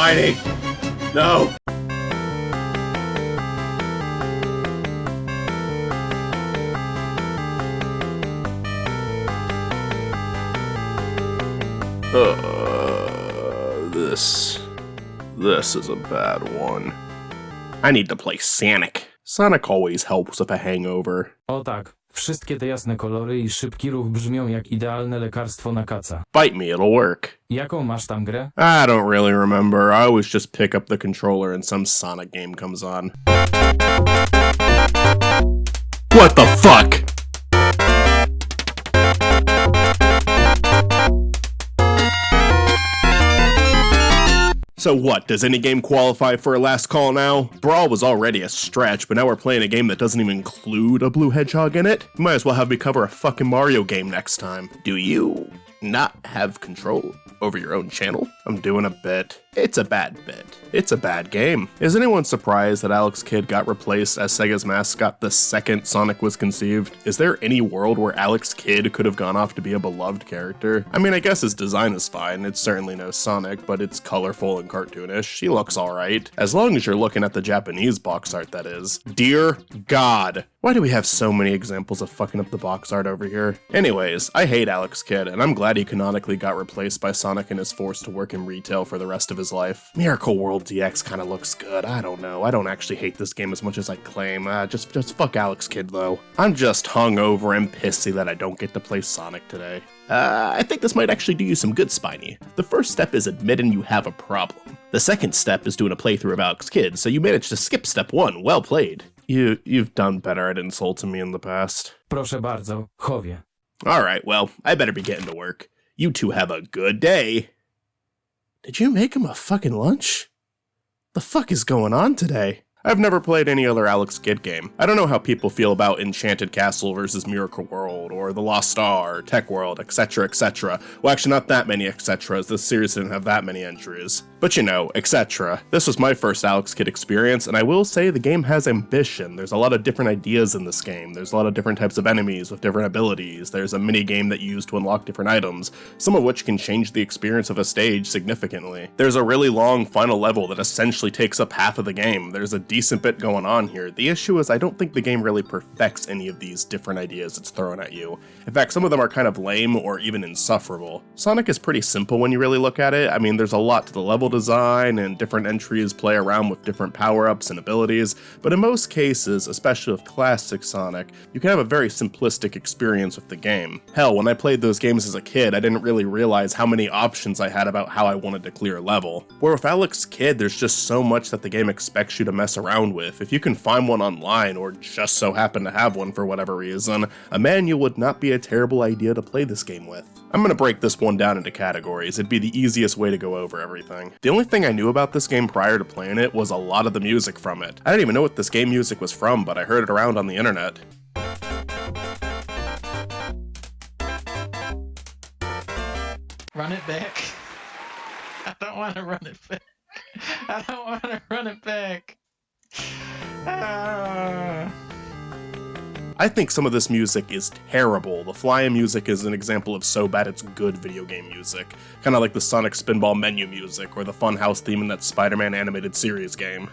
Spiny! No! This is a bad one. I need to play Sonic. Sonic always helps with a hangover. O tak, wszystkie te jasne kolory i szybki ruch brzmią jak idealne lekarstwo na kaca. Bite me, it'll work. Jaką masz tam grę? I don't really remember. I always just pick up the controller and some Sonic game comes on. What the fuck? So what, does any game qualify for a last call now? Brawl was already a stretch, but now we're playing a game that doesn't even include a blue hedgehog in it? You might as well have me cover a fucking Mario game next time. Do you not have control over your own channel? I'm doing a bit. It's a bad bit. It's a bad game. Is anyone surprised that Alex Kidd got replaced as Sega's mascot the second Sonic was conceived? Is there any world where Alex Kidd could have gone off to be a beloved character? I mean, I guess his design is fine. It's certainly no Sonic, but it's colorful and cartoonish. He looks alright. As long as you're looking at the Japanese box art, that is. Dear God. Why do we have so many examples of fucking up the box art over here? Anyways, I hate Alex Kidd, and I'm glad he canonically got replaced by Sonic and is forced to work in retail for the rest of his life. Miracle World DX kinda looks good, I don't know. I don't actually hate this game as much as I claim. Just fuck Alex Kidd though. I'm just hungover and pissy that I don't get to play Sonic today. I think this might actually do you some good, Spiny. The first step is admitting you have a problem. The second step is doing a playthrough of Alex Kidd, so you managed to skip step 1. Well played. You've done better at insulting me in the past. Proszę bardzo, chowie. Alright, well, I better be getting to work. You two have a good day. Did you make him a fucking lunch? The fuck is going on today? I've never played any other Alex Kidd game. I don't know how people feel about Enchanted Castle versus Miracle World, or The Lost Star, Tech World, etc, etc. Well, actually not that many etceteras, this series didn't have that many entries. But you know, etc. This was my first Alex Kidd experience, and I will say the game has ambition. There's a lot of different ideas in this game. There's a lot of different types of enemies with different abilities. There's a mini-game that you use to unlock different items, some of which can change the experience of a stage significantly. There's a really long final level that essentially takes up half of the game. There's a decent bit going on here. The issue is I don't think the game really perfects any of these different ideas it's throwing at you. In fact, some of them are kind of lame or even insufferable. Sonic is pretty simple when you really look at it. I mean, there's a lot to the level design, and different entries play around with different power-ups and abilities, but in most cases, especially with classic Sonic, you can have a very simplistic experience with the game. Hell, when I played those games as a kid, I didn't really realize how many options I had about how I wanted to clear a level. Where with Alex Kidd, there's just so much that the game expects you to mess around with. If you can find one online, or just so happen to have one for whatever reason, a manual would not be a terrible idea to play this game with. I'm gonna break this one down into categories. It'd be the easiest way to go over everything. The only thing I knew about this game prior to playing it was a lot of the music from it. I didn't even know what this game music was from, but I heard it around on the internet. Run it back. I don't want to run it back. I don't want to run it back. I think some of this music is terrible. The flying music is an example of so bad it's good video game music. Kinda like the Sonic Spinball menu music, or the Funhouse theme in that Spider-Man animated series game.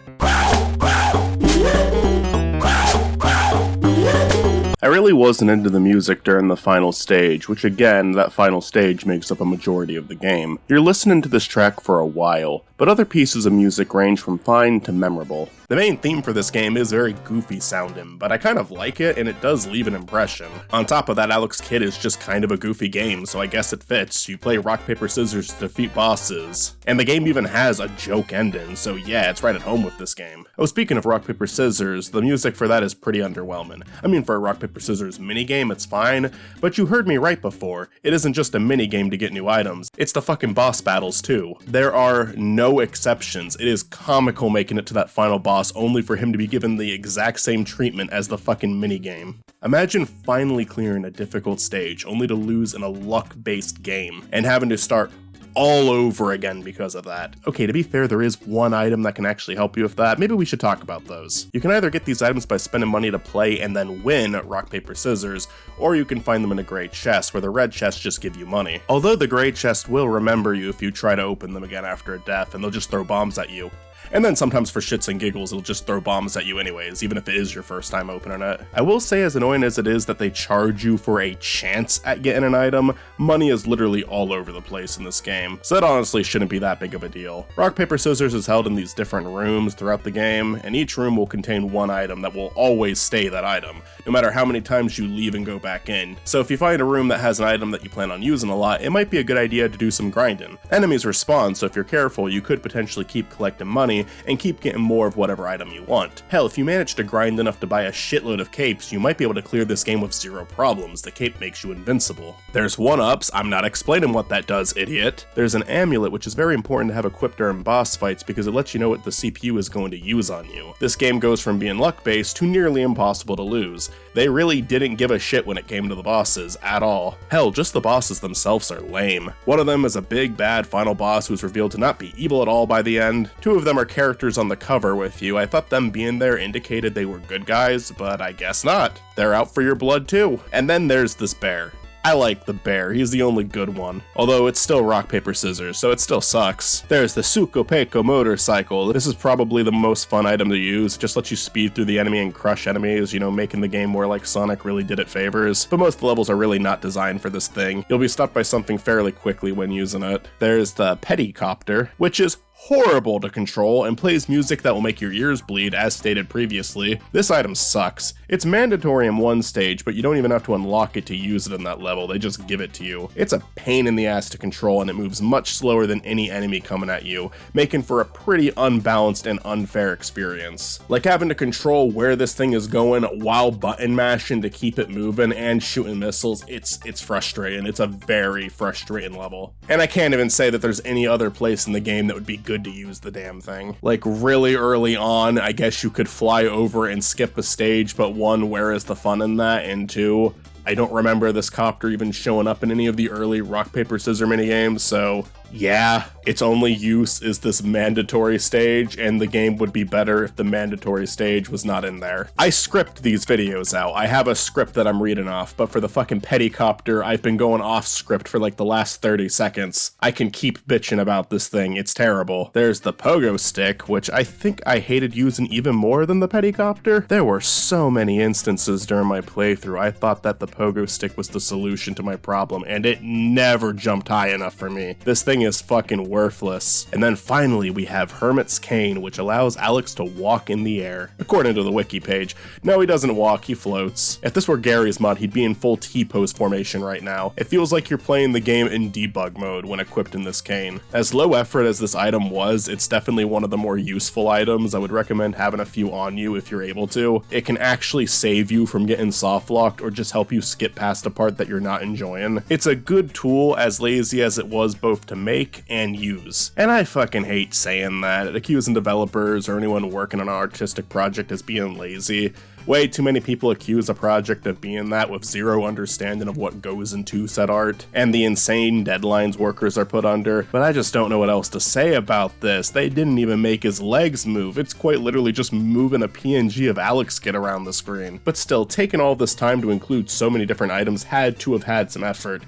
I really wasn't into the music during the final stage, which again, that final stage makes up a majority of the game. You're listening to this track for a while, but other pieces of music range from fine to memorable. The main theme for this game is very goofy sounding, but I kind of like it, and it does leave an impression. On top of that, Alex Kidd is just kind of a goofy game, so I guess it fits. You play rock, paper, scissors to defeat bosses. And the game even has a joke ending, so yeah, it's right at home with this game. Oh, speaking of rock, paper, scissors, the music for that is pretty underwhelming. I mean, for a rock, paper, scissors minigame, it's fine, but you heard me right before. It isn't just a minigame to get new items, it's the fucking boss battles too. There are no exceptions. It is comical making it to that final boss only for him to be given the exact same treatment as the fucking minigame. Imagine finally clearing a difficult stage only to lose in a luck-based game and having to start all over again because of that. Okay, to be fair, there is one item that can actually help you with that. Maybe we should talk about those. You can either get these items by spending money to play and then win rock, paper, scissors, or you can find them in a gray chest, where the red chests just give you money. Although the gray chest will remember you if you try to open them again after a death, and they'll just throw bombs at you. And then sometimes for shits and giggles, it'll just throw bombs at you anyways, even if it is your first time opening it. I will say, as annoying as it is that they charge you for a chance at getting an item, money is literally all over the place in this game, so that honestly shouldn't be that big of a deal. Rock, paper, scissors is held in these different rooms throughout the game, and each room will contain one item that will always stay that item, no matter how many times you leave and go back in. So if you find a room that has an item that you plan on using a lot, it might be a good idea to do some grinding. Enemies respawn, so if you're careful, you could potentially keep collecting money and keep getting more of whatever item you want. Hell, if you manage to grind enough to buy a shitload of capes, you might be able to clear this game with zero problems. The cape makes you invincible. There's 1-ups, I'm not explaining what that does, idiot. There's an amulet, which is very important to have equipped during boss fights because it lets you know what the CPU is going to use on you. This game goes from being luck-based to nearly impossible to lose. They really didn't give a shit when it came to the bosses, at all. Hell, just the bosses themselves are lame. One of them is a big bad final boss who's revealed to not be evil at all by the end. 2 of them are characters on the cover with you. I thought them being there indicated they were good guys, but I guess not. They're out for your blood too. And then there's this bear. I like the bear, he's the only good one. Although it's still rock, paper, scissors, so it still sucks. There's the Sukopeko motorcycle. This is probably the most fun item to use. It just lets you speed through the enemy and crush enemies, you know, making the game more like Sonic really did it favors. But most of the levels are really not designed for this thing. You'll be stopped by something fairly quickly when using it. There's the Pettycopter, which is horrible to control and plays music that will make your ears bleed, as stated previously. This item sucks. It's mandatory in one stage, but you don't even have to unlock it to use it in that level, they just give it to you. It's a pain in the ass to control, and it moves much slower than any enemy coming at you, making for a pretty unbalanced and unfair experience. Like having to control where this thing is going while button mashing to keep it moving and shooting missiles, it's frustrating. It's a very frustrating level. And I can't even say that there's any other place in the game that would be good to use the damn thing. Like really early on, I guess you could fly over and skip a stage, but 1, where is the fun in that? And 2, I don't remember this copter even showing up in any of the early rock, paper, scissors minigames, so yeah, its only use is this mandatory stage, and the game would be better if the mandatory stage was not in there. I script these videos out. I have a script that I'm reading off, but for the fucking Pettycopter, I've been going off script for like the last 30 seconds. I can keep bitching about this thing, it's terrible. There's the pogo stick, which I think I hated using even more than the Pettycopter. There were so many instances during my playthrough I thought that the pogo stick was the solution to my problem, and it never jumped high enough for me. This thing is fucking worthless. And then finally we have Hermit's Cane, which allows Alex to walk in the air. According to the wiki page, no, he doesn't walk, he floats. If this were Gary's mod, he'd be in full T-pose formation right now. It feels like you're playing the game in debug mode when equipped in this cane. As low effort as this item was, it's definitely one of the more useful items. I would recommend having a few on you if you're able to. It can actually save you from getting soft locked or just help you skip past a part that you're not enjoying. It's a good tool, as lazy as it was both to make and use. And I fucking hate saying that, accusing developers or anyone working on an artistic project as being lazy. Way too many people accuse a project of being that with zero understanding of what goes into said art, and the insane deadlines workers are put under, but I just don't know what else to say about this. They didn't even make his legs move, it's quite literally just moving a PNG of Alex Kid around the screen. But still, taking all this time to include so many different items had to have had some effort.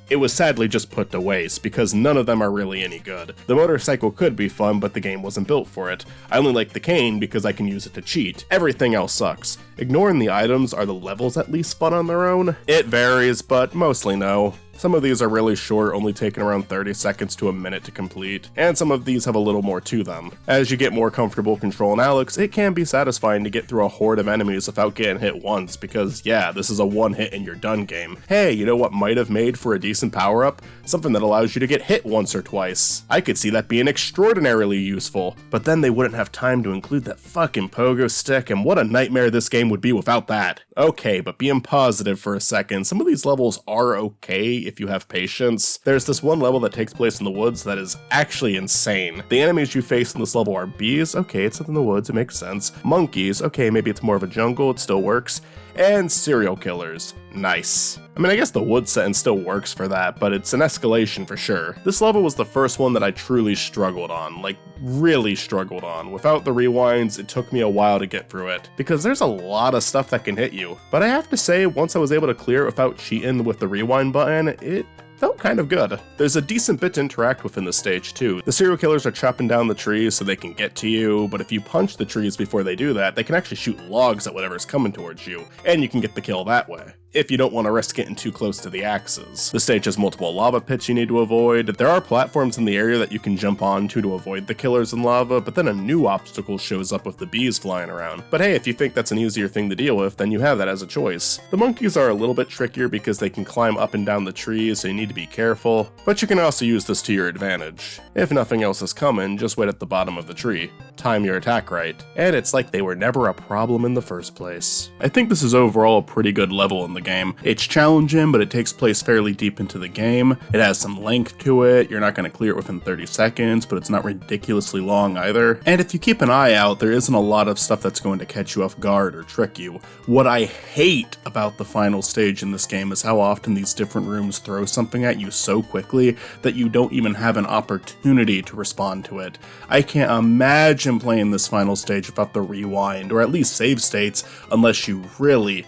It was sadly just put to waste, because none of them are really any good. The motorcycle could be fun, but the game wasn't built for it. I only like the cane because I can use it to cheat. Everything else sucks. Ignoring the items, are the levels at least fun on their own? It varies, but mostly no. Some of these are really short, only taking around 30 seconds to a minute to complete, and some of these have a little more to them. As you get more comfortable controlling Alex, it can be satisfying to get through a horde of enemies without getting hit once, because yeah, this is a one hit and you're done game. Hey, you know what might have made for a decent power up? Something that allows you to get hit once or twice. I could see that being extraordinarily useful, but then they wouldn't have time to include that fucking pogo stick, and what a nightmare this game would be without that. Okay, but being positive for a second, some of these levels are okay if you have patience. There's this one level that takes place in the woods that is actually insane. The enemies you face in this level are bees, okay, it's in the woods, it makes sense. Monkeys, okay, maybe it's more of a jungle, it still works. And serial killers. Nice. I mean, I guess the wood setting still works for that, but it's an escalation for sure. This level was the first one that I truly struggled on, like really struggled on. Without the rewinds, it took me a while to get through it, because there's a lot of stuff that can hit you. But I have to say, once I was able to clear it without cheating with the rewind button, it felt kind of good. There's a decent bit to interact with in this stage too. The serial killers are chopping down the trees so they can get to you, but if you punch the trees before they do that, they can actually shoot logs at whatever's coming towards you, and you can get the kill that way, if you don't want to risk getting too close to the axes. The stage has multiple lava pits you need to avoid. There are platforms in the area that you can jump onto to avoid the killers in lava, but then a new obstacle shows up with the bees flying around. But hey, if you think that's an easier thing to deal with, then you have that as a choice. The monkeys are a little bit trickier because they can climb up and down the trees, so you need to be careful, but you can also use this to your advantage. If nothing else is coming, just wait at the bottom of the tree. Time your attack right, and it's like they were never a problem in the first place. I think this is overall a pretty good level in the game. It's challenging, but it takes place fairly deep into the game. It has some length to it. You're not going to clear it within 30 seconds, but it's not ridiculously long either. And if you keep an eye out, there isn't a lot of stuff that's going to catch you off guard or trick you. What I hate about the final stage in this game is how often these different rooms throw something at you so quickly that you don't even have an opportunity to respond to it. I can't imagine playing this final stage without the rewind, or at least save states, unless you really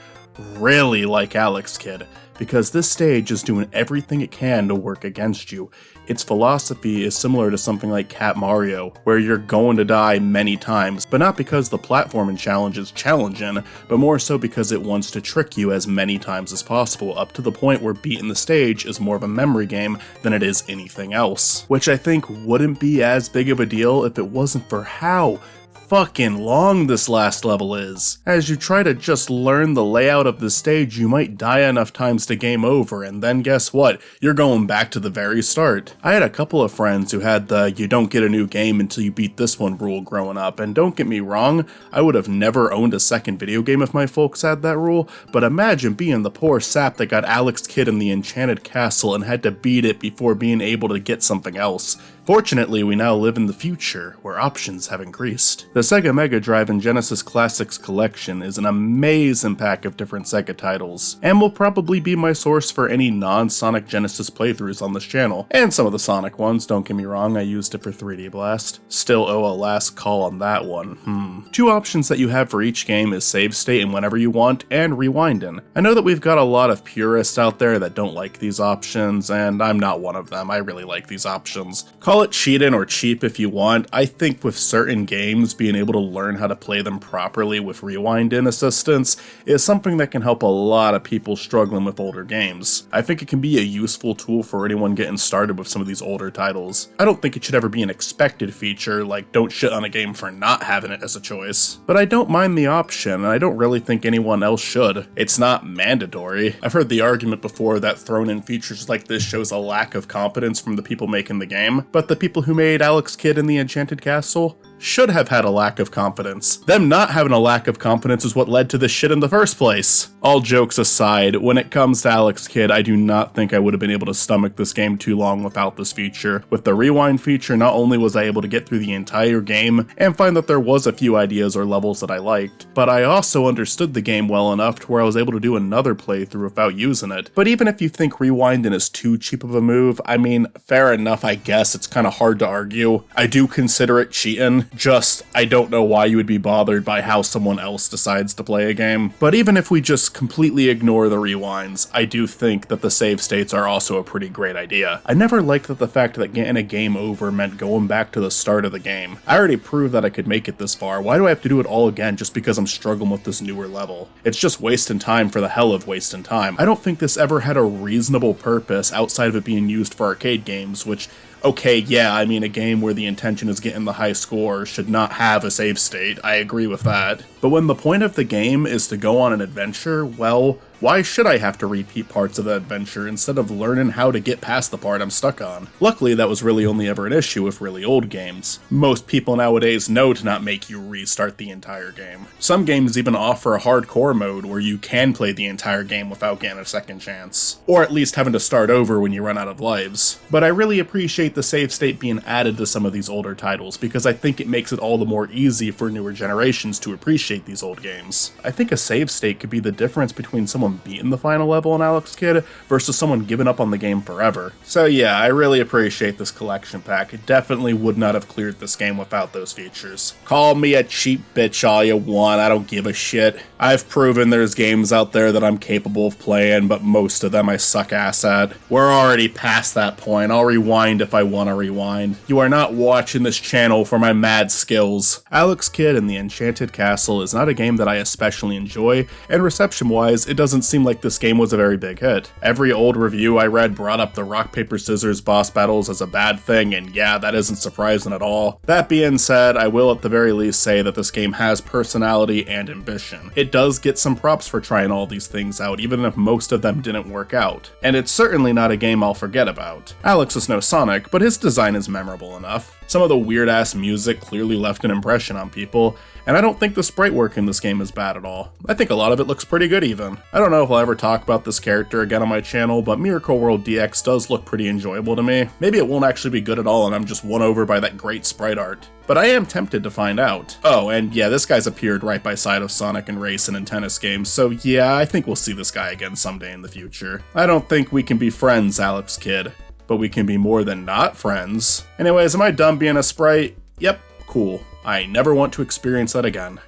like Alex Kidd, because this stage is doing everything it can to work against you. Its philosophy is similar to something like Cat Mario, where you're going to die many times, but not because the platforming challenge is challenging, but more so because it wants to trick you as many times as possible, up to the point where beating the stage is more of a memory game than it is anything else. Which I think wouldn't be as big of a deal if it wasn't for how fucking long this last level is. As you try to just learn the layout of the stage, you might die enough times to game over, and then guess what? You're going back to the very start. I had a couple of friends who had the "you don't get a new game until you beat this one" rule growing up, and don't get me wrong, I would have never owned a second video game if my folks had that rule, but imagine being the poor sap that got Alex Kidd in the Enchanted Castle and had to beat it before being able to get something else. Fortunately, we now live in the future, where options have increased. The Sega Mega Drive and Genesis Classics Collection is an amazing pack of different Sega titles, and will probably be my source for any non-Sonic Genesis playthroughs on this channel, and some of the Sonic ones, don't get me wrong, I used it for 3D Blast. Still owe a last call on that one. Two options that you have for each game is save state and whenever you want, and rewinding. I know that we've got a lot of purists out there that don't like these options, and I'm not one of them. I really like these options. Call it cheating or cheap if you want. I think with certain games, being able to learn how to play them properly with rewind-in assistance is something that can help a lot of people struggling with older games. I think it can be a useful tool for anyone getting started with some of these older titles. I don't think it should ever be an expected feature, like don't shit on a game for not having it as a choice. But I don't mind the option, and I don't really think anyone else should. It's not mandatory. I've heard the argument before that thrown in features like this shows a lack of competence from the people making the game, but the people who made Alex Kidd in the Enchanted Castle should have had a lack of confidence. Them not having a lack of confidence is what led to this shit in the first place. All jokes aside, when it comes to Alex Kidd, I do not think I would have been able to stomach this game too long without this feature. With the rewind feature, not only was I able to get through the entire game and find that there was a few ideas or levels that I liked, but I also understood the game well enough to where I was able to do another playthrough without using it. But even if you think rewinding is too cheap of a move, I mean, fair enough, I guess. It's kind of hard to argue. I do consider it cheating. I don't know why you would be bothered by how someone else decides to play a game. But even if we just completely ignore the rewinds, I do think that the save states are also a pretty great idea. I never liked the fact that getting a game over meant going back to the start of the game. I already proved that I could make it this far. Why do I have to do it all again just because I'm struggling with this newer level? It's just wasting time for the hell of wasting time. I don't think this ever had a reasonable purpose outside of it being used for arcade games, which, okay, yeah, I mean, a game where the intention is getting the high score should not have a save state. I agree with that. But when the point of the game is to go on an adventure, well, why should I have to repeat parts of the adventure instead of learning how to get past the part I'm stuck on? Luckily, that was really only ever an issue with really old games. Most people nowadays know to not make you restart the entire game. Some games even offer a hardcore mode where you can play the entire game without getting a second chance, or at least having to start over when you run out of lives. But I really appreciate the save state being added to some of these older titles, because I think it makes it all the more easy for newer generations to appreciate these old games. I think a save state could be the difference between someone someone beating the final level in Alex Kidd versus someone giving up on the game forever. So yeah, I really appreciate this collection pack. It definitely would not have cleared this game without those features. Call me a cheap bitch all you want, I don't give a shit. I've proven there's games out there that I'm capable of playing, but most of them I suck ass at. We're already past that point. I'll rewind if I want to rewind. You are not watching this channel for my mad skills. Alex Kidd and the Enchanted Castle is not a game that I especially enjoy, and reception-wise, it doesn't seem like this game was a very big hit. Every old review I read brought up the rock, paper, scissors boss battles as a bad thing, and yeah, that isn't surprising at all. That being said, I will at the very least say that this game has personality and ambition. It does get some props for trying all these things out, even if most of them didn't work out. And it's certainly not a game I'll forget about. Alex is no Sonic, but his design is memorable enough. Some of the weird-ass music clearly left an impression on people, and I don't think the sprite work in this game is bad at all. I think a lot of it looks pretty good even. I don't know if I'll ever talk about this character again on my channel, but Miracle World DX does look pretty enjoyable to me. Maybe it won't actually be good at all and I'm just won over by that great sprite art. But I am tempted to find out. Oh, and yeah, this guy's appeared right by side of Sonic and racing and tennis games, so yeah, I think we'll see this guy again someday in the future. I don't think we can be friends, Alex Kidd, but we can be more than not friends. Anyways, am I done being a sprite? Yep, cool. I never want to experience that again.